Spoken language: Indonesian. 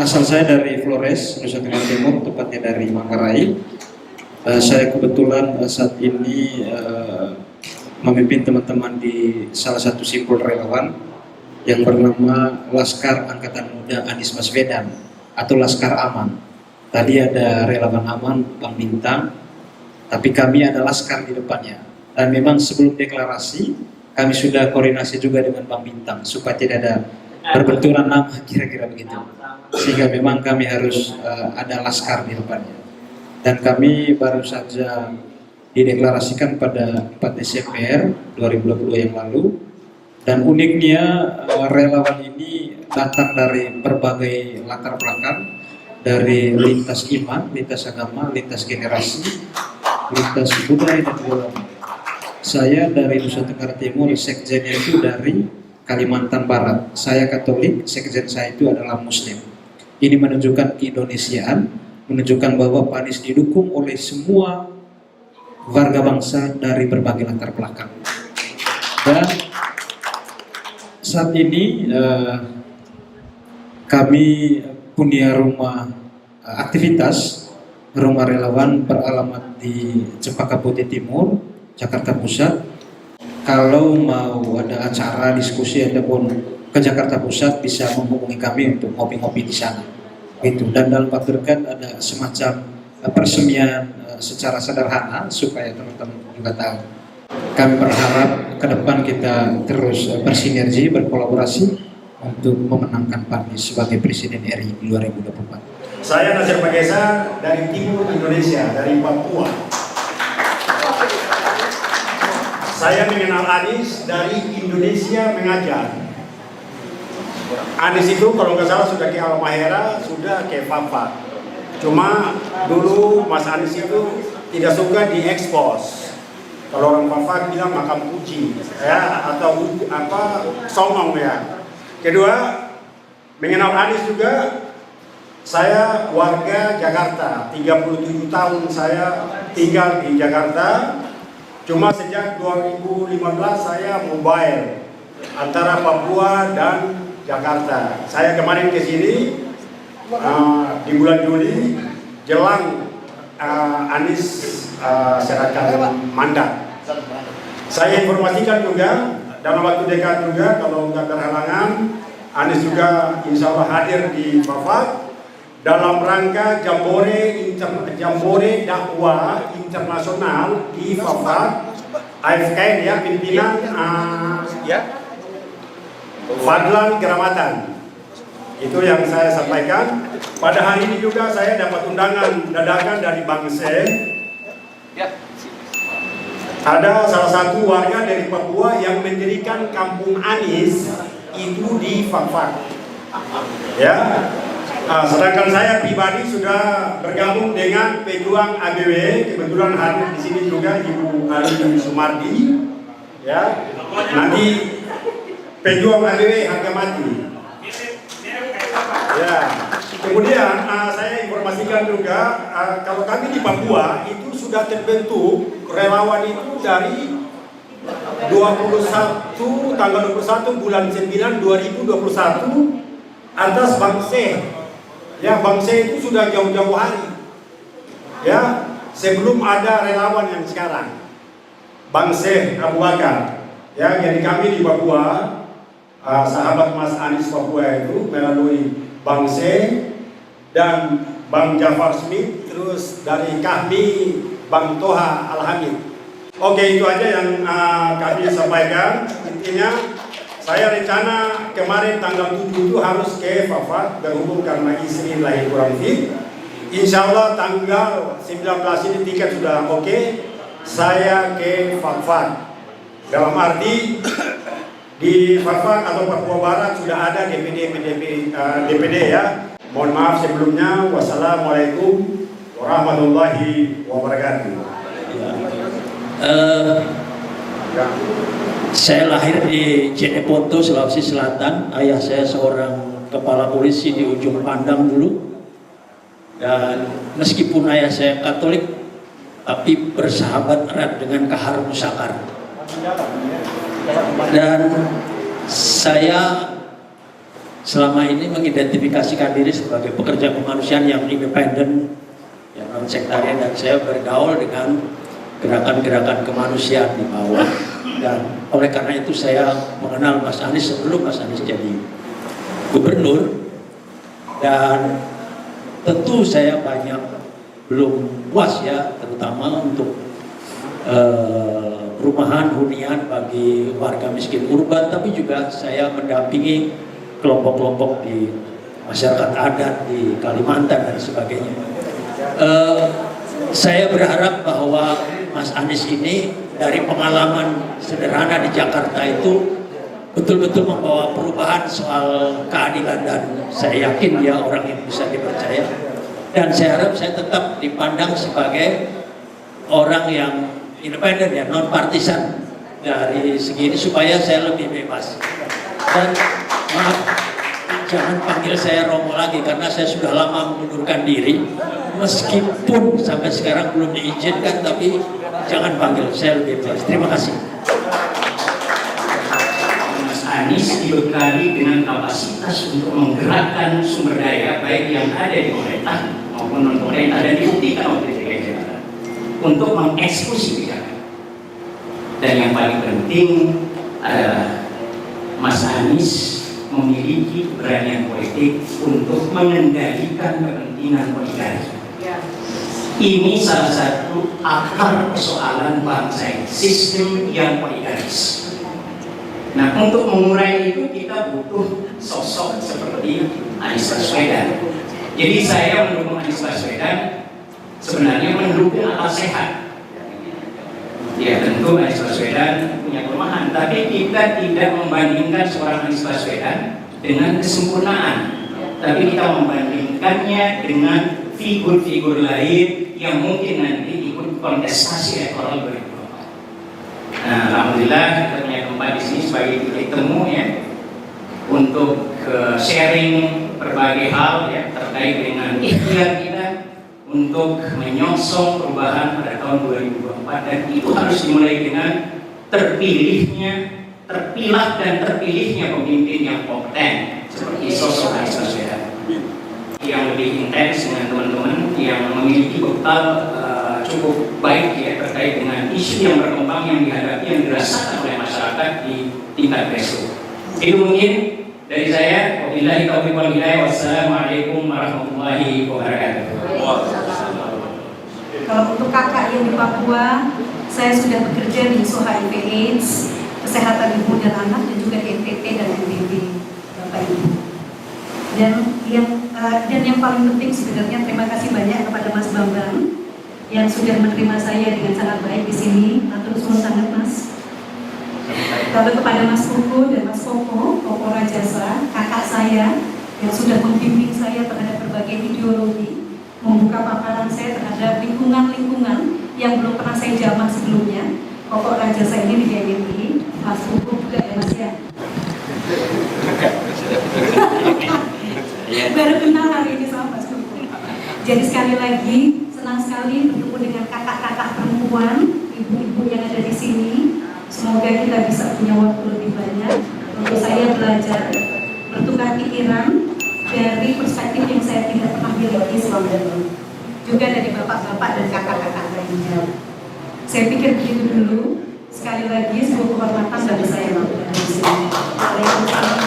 Asal saya dari Flores, Nusa Tenggara Timur, tepatnya dari Manggarai. Saya kebetulan saat ini memimpin teman-teman di salah satu simpul relawan yang bernama Laskar Angkatan Muda Anies Baswedan atau Laskar Aman. Tadi ada relawan Aman, Bang Bintang, tapi kami ada Laskar di depannya. Dan memang sebelum deklarasi, kami sudah koordinasi juga dengan Bang Bintang supaya tidak ada berbenturan nama, kira-kira begitu. Sehingga memang kami harus ada Laskar di depannya. Dan kami baru saja dideklarasikan pada 4 Desember 2022 yang lalu. Dan uniknya relawan ini datang dari berbagai latar belakang, dari lintas iman, lintas agama, lintas generasi, lintas budaya dan ulama. Saya dari Nusa Tenggara Timur, sekjennya itu dari Kalimantan Barat. Saya Katolik, sekjen saya itu adalah Muslim. Ini menunjukkan keindonesiaan, menunjukkan bahwa Pak Anies didukung oleh semua warga bangsa dari berbagai latar belakang. Dan saat ini kami punya rumah aktivitas, rumah relawan beralamat di Cempaka Putih Timur, Jakarta Pusat. Kalau mau ada acara diskusi ataupun ke Jakarta Pusat bisa menghubungi kami untuk ngopi-ngopi di sana. Gitu. Dan dalam waktu dekat ada semacam persemian secara sederhana supaya teman-teman juga tahu. Kami berharap ke depan kita terus bersinergi, berkolaborasi untuk memenangkan Pak Anies sebagai Presiden RI di 2024. Saya Nasir Pagesa dari timur Indonesia, dari Papua. Saya mengenal Anies dari Indonesia Mengajar. Anies itu kalau nggak salah sudah ke Halmahera, sudah ke Papa. Cuma dulu Mas Anies itu tidak suka diekspos. Kalau orang Papa bilang makam kucing, ya, atau apa songong ya. Kedua, mengenal Anies juga. Saya warga Jakarta, 37 tahun saya tinggal di Jakarta. Cuma sejak 2015 saya mobile antara Papua dan Jakarta. Saya kemarin ke sini di bulan Juli jelang Anies serahkan mandat. Saya informasikan juga dalam waktu dekat juga kalau nggak berhalangan Anies juga insya Allah hadir di Bapak dalam rangka Jambore dakwah internasional di Fafat AFK ya, pimpinan Fadlan Keramatan. Itu yang saya sampaikan. Pada hari ini juga saya dapat undangan dadakan dari Bang Se. Ada salah satu warga dari Papua yang mendirikan kampung Anies itu di Fafat. Ya. Sedangkan saya pribadi sudah bergabung dengan pejuang ABW, kebetulan hadir di sini juga Ibu Ali Sumardi, ya. Nanti pejuang ABW harga mati. Ya. Kemudian saya informasikan juga kalau kami di Papua itu sudah terbentuk relawan itu dari 21 tanggal 21 bulan 9 2021 atas Bang Se. Ya, Bang Se itu sudah jauh-jauh hari. Ya, sebelum ada relawan yang sekarang. Bang Se Abu Bakar. Ya, jadi kami di Papua, sahabat Mas Anies Papua itu melalui Bang Se dan Bang Jafar Smith, terus dari kami Bang Toha Alhamid. Oke, itu aja yang kami sampaikan. Intinya saya rencana kemarin tanggal 7 itu harus ke Fafat berhubung karena istri lahir kurang fit. Insya Allah tanggal 19 ini tiket sudah oke. Saya ke Fafat. Dalam arti di Fafat atau Papua Barat sudah ada DPD ya. Mohon maaf sebelumnya. Wassalamualaikum warahmatullahi wabarakatuh. Saya lahir di Jeneponto, Sulawesi Selatan. Ayah saya seorang kepala polisi di Ujung Pandang dulu. Dan meskipun ayah saya Katolik, tapi bersahabat erat dengan Kahar Musakar. Dan saya selama ini mengidentifikasikan diri sebagai pekerja kemanusiaan yang independen, yang non sektarian, dan saya bergaul dengan gerakan-gerakan kemanusiaan di bawah. Dan oleh karena itu saya mengenal Mas Anies sebelum Mas Anies jadi gubernur, dan tentu saya banyak belum puas ya, terutama untuk perumahan hunian bagi warga miskin urban, tapi juga saya mendampingi kelompok-kelompok di masyarakat adat di Kalimantan dan sebagainya. Saya berharap bahwa Mas Anies ini dari pengalaman sederhana di Jakarta itu betul-betul membawa perubahan soal keadilan, dan saya yakin dia orang yang bisa dipercaya, dan saya harap saya tetap dipandang sebagai orang yang independen ya, non partisan dari segi ini, supaya saya lebih bebas. Dan maaf, jangan panggil saya Romo lagi karena saya sudah lama mengundurkan diri, meskipun sampai sekarang belum diizinkan, tapi jangan panggil saya lebih bebas. Terima kasih. Mas Anies dibekali dengan kapasitas untuk menggerakkan sumber daya baik yang ada di pemerintah maupun non pemerintah, dan dibuktikan oleh DKI Jakarta untuk mengeksekusi kebijakan. Dan yang paling penting adalah Mas Anies memiliki keberanian politik untuk mengendalikan kepentingan oligarki. Ini salah satu akar persoalan bangsa ini, sistem yang oligarkis. Nah, untuk mengurai itu kita butuh sosok seperti Anies Baswedan. Jadi saya mendukung Anies Baswedan, sebenarnya mendukung akal sehat. Ya, tentu Anies Baswedan punya kelemahan, tapi kita tidak membandingkan seorang Anies Baswedan dengan kesempurnaan, tapi kita membandingkannya dengan figur-figur lain yang mungkin nanti ikut kontestasi elektoral 2024. Nah, alhamdulillah kita punya tempat di sini sebagai titik temu ya, untuk sharing berbagai hal ya terkait dengan ikhtiar kita untuk menyongsong perubahan pada tahun 2024, dan itu harus dimulai dengan terpilah dan terpilihnya pemimpin yang kompeten seperti sosok Anies Baswedan yang lebih intens dengan teman-teman yang memiliki bekal cukup baik ya terkait dengan isu yang berkembang yang dihadapi, yang dirasakan oleh masyarakat di tingkat grassroots. Itu mungkin dari saya. Wabillahi taufiq wal hidayah. Wassalamualaikum warahmatullahi wabarakatuh. Kalau untuk kakak yang di Papua, saya sudah bekerja di isu HIV/AIDS, kesehatan ibu dan anak, dan juga di NTT dan NTB, Bapak Ibu. Dan yang paling penting sebenarnya terima kasih banyak kepada Mas Bambang yang sudah menerima saya dengan sangat baik di sini. Atur nuhun sangat Mas. Lalu kepada Mas Koko dan Mas Koko Rajasa, kakak saya yang sudah membimbing saya terhadap berbagai ideologi, membuka paparan saya terhadap lingkungan-lingkungan yang belum pernah saya jamah sebelumnya. Koko Rajasa ini di BNI, Mas Koko juga ya Mas ya. Baru kenal hari ini sama Mas Koko. Jadi sekali lagi senang sekali bertemu dengan kakak-kakak perempuan, ibu-ibu yang ada di sini. Semoga kita bisa punya waktu lebih banyak untuk saya belajar, bertukar pikiran dari perspektif yang saya tidak pernah miliki selama ini. Juga dari bapak-bapak dan kakak-kakak lainnya. Saya pikir begitu dulu. Sekali lagi sebuah kehormatan bagi saya untuk berada di sini. Waalaikumsalam.